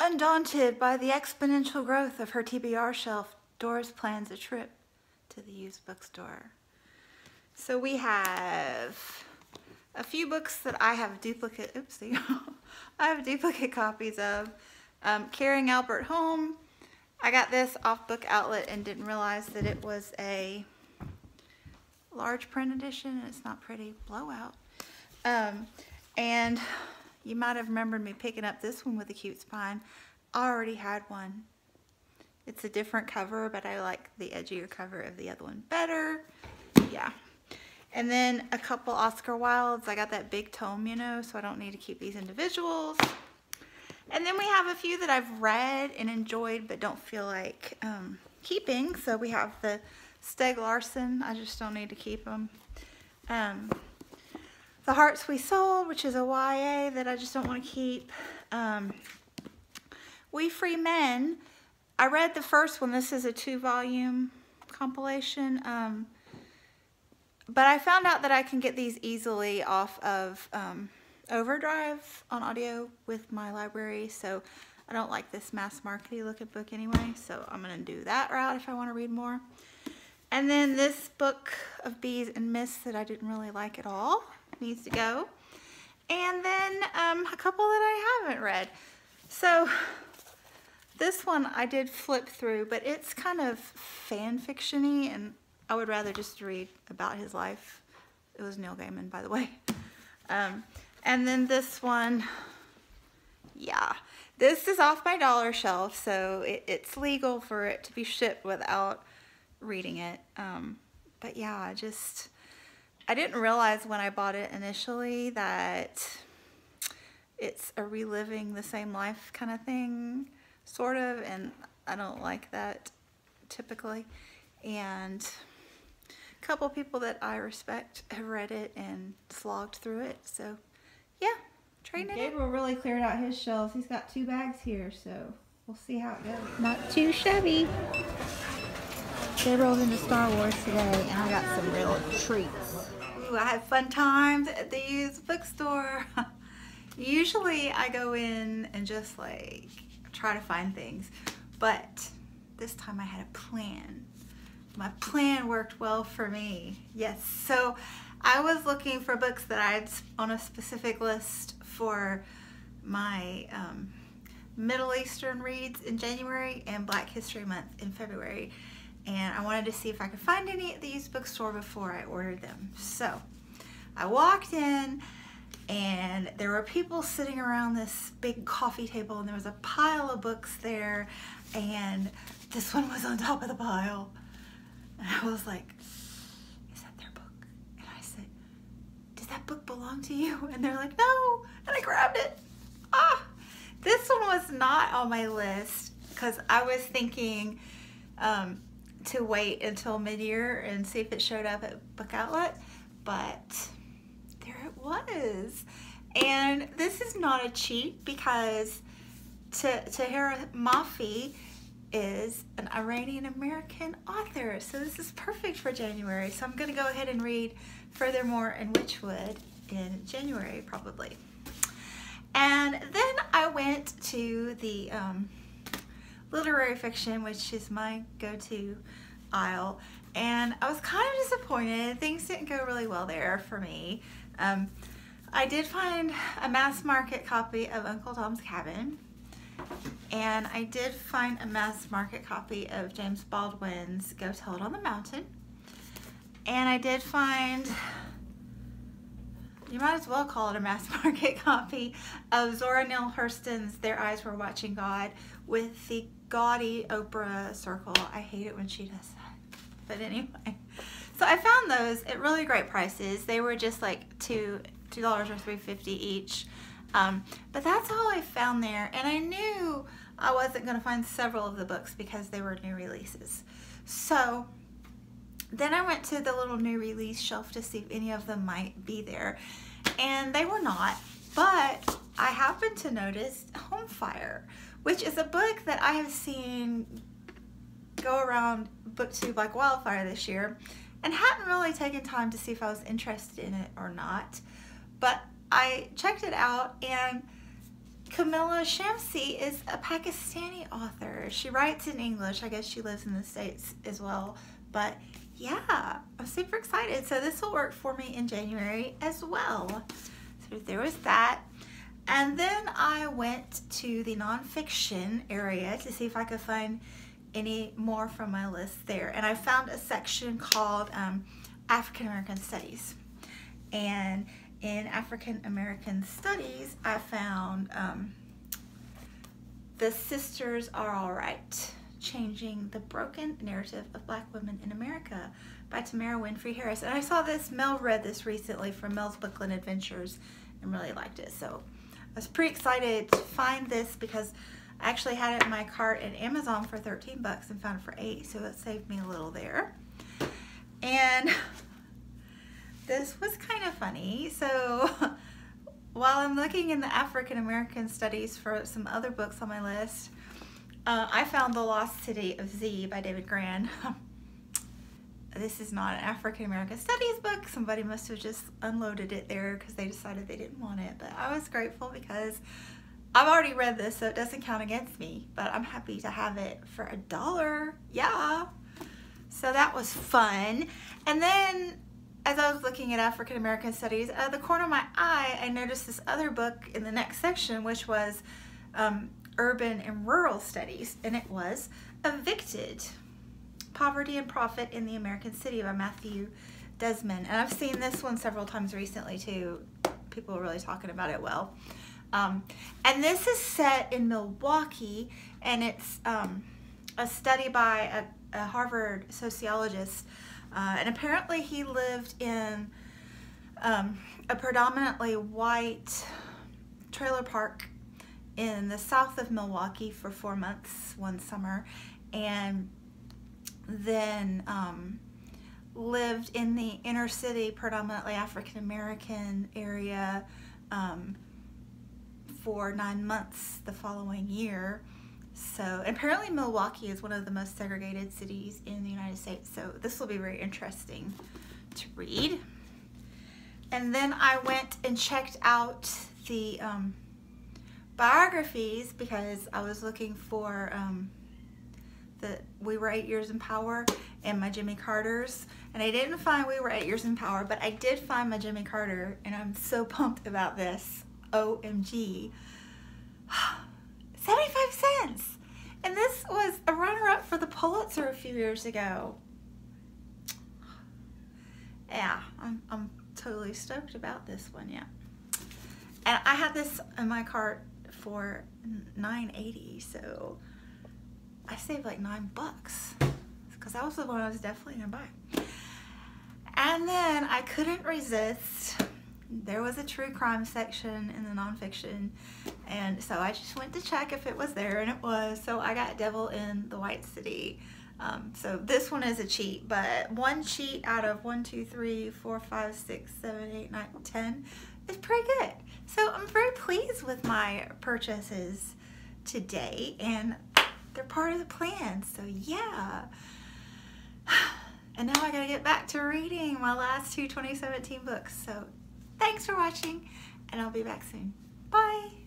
Undaunted by the exponential growth of her TBR shelf, Doris plans a trip to the used bookstore. So we have a few books that I have duplicate, oopsie, I have duplicate copies of. Carrying Albert Home. I got this off Book Outlet and didn't realize that it was a large print edition and it's not pretty. Blowout. And you might have remembered me picking up this one with a cute spine. I already had one. It's a different cover, but I like the edgier cover of the other one better. Yeah. And then a couple Oscar Wildes. I got that big tome, you know, so I don't need to keep these individuals. And then we have a few that I've read and enjoyed but don't feel like keeping. So we have the Steg Larson. I just don't need to keep them. The Hearts We Sold, which is a YA that I just don't want to keep. We Free Men. I read the first one. This is a 2-volume compilation. But I found out that I can get these easily off of Overdrive on audio with my library. So I don't like this mass markety looking book anyway. So I'm going to do that route if I want to read more. And then this book of Bees and Mists that I didn't really like at all needs to go. And then a couple that I haven't read. So this one I did flip through, but it's kind of fan fiction-y, and I would rather just read about his life. It was Neil Gaiman, by the way. And then this one, yeah, this is off my dollar shelf, so it's legal for it to be shipped without reading it. But yeah, I didn't realize when I bought it initially that it's a reliving the same life kind of thing, sort of, and I don't like that typically. And a couple people that I respect have read it and slogged through it, so yeah, trading it. Gabriel really cleared out his shelves. He's got 2 bags here, so we'll see how it goes. Not too shabby. Gabriel's into Star Wars today, and I got some real treats. Ooh, I had fun times at the used bookstore. Usually I go in and just like try to find things, but this time I had a plan. My plan worked well for me. Yes, so I was looking for books that I had on a specific list for my Middle Eastern reads in January and Black History Month in February. And I wanted to see if I could find any at the used bookstore before I ordered them. So I walked in and there were people sitting around this big coffee table, and there was a pile of books there, and this one was on top of the pile. And I was like, is that their book? And I said, does that book belong to you? And they're like, no. And I grabbed it. Ah, this one was not on my list because I was thinking to wait until mid-year and see if it showed up at Book Outlet, but there it was. And this is not a cheat because Tahira Mafi is an Iranian-American author, so this is perfect for January. So I'm going to go ahead and read Furthermore and Witchwood in January probably. And then I went to the literary fiction, which is my go-to aisle, and I was kind of disappointed. Things didn't go really well there for me. I did find a mass market copy of Uncle Tom's Cabin, and I did find a mass market copy of James Baldwin's Go Tell It on the Mountain, and I did find, you might as well call it a mass market copy of Zora Neale Hurston's Their Eyes Were Watching God with the gaudy Oprah circle. I hate it when she does that. But anyway, so I found those at really great prices. They were just like $2 or $3.50 each. But that's all I found there. And I knew I wasn't going to find several of the books because they were new releases. So then I went to the little new release shelf to see if any of them might be there. And they were not. But I happened to notice Home Fire, which is a book that I have seen go around BookTube like wildfire this year, and hadn't really taken time to see if I was interested in it or not. But I checked it out, and Camilla Shamsi is a Pakistani author. She writes in English. I guess she lives in the States as well. But yeah, I'm super excited. So this will work for me in January as well. So there was that. And then I went to the nonfiction area to see if I could find any more from my list there. And I found a section called African American Studies. And in African American Studies, I found The Sisters Are Alright, Changing the Broken Narrative of Black Women in America by Tamara Winfrey Harris. And I saw this, Mel read this recently from Mel's Bookland Adventures and really liked it. So I was pretty excited to find this because I actually had it in my cart at Amazon for 13 bucks and found it for 8, so it saved me a little there. And this was kind of funny. So while I'm looking in the African American Studies for some other books on my list, I found The Lost City of Z by David Grann. This is not an African American Studies book. Somebody must have just unloaded it there because they decided they didn't want it. But I was grateful because I've already read this, so it doesn't count against me. But I'm happy to have it for $1. Yeah. So that was fun. And then as I was looking at African American Studies, out of the corner of my eye, I noticed this other book in the next section, which was Urban and Rural Studies, and it was Evicted, Poverty and Profit in the American City by Matthew Desmond. And I've seen this one several times recently too. People are really talking about it well. And this is set in Milwaukee, and it's a study by a Harvard sociologist. And apparently he lived in a predominantly white trailer park in the south of Milwaukee for 4 months one summer, and then lived in the inner city, predominantly African American area for 9 months the following year. So apparently Milwaukee is one of the most segregated cities in the United States, so this will be very interesting to read. And then I went and checked out the biographies because I was looking for the We Were 8 Years in Power and My Jimmy Carter's, and I didn't find We Were 8 Years in Power, but I did find My Jimmy Carter, and I'm so pumped about this. OMG. 75 cents! And this was a runner-up for the Pulitzer a few years ago. Yeah, I'm totally stoked about this one, yeah. And I had this in my cart for $9.80, so I saved like $9 because that was the one I was definitely gonna buy. And then I couldn't resist. There was a true crime section in the nonfiction, and so I just went to check if it was there, and it was. So I got Devil in the White City. So this one is a cheat, but one cheat out of 1, 2, 3, 4, 5, 6, 7, 8, 9, 10 is pretty good. So I'm very pleased with my purchases today, and they're part of the plan. So yeah. And now I gotta get back to reading my last two 2017 books. So thanks for watching, and I'll be back soon. Bye.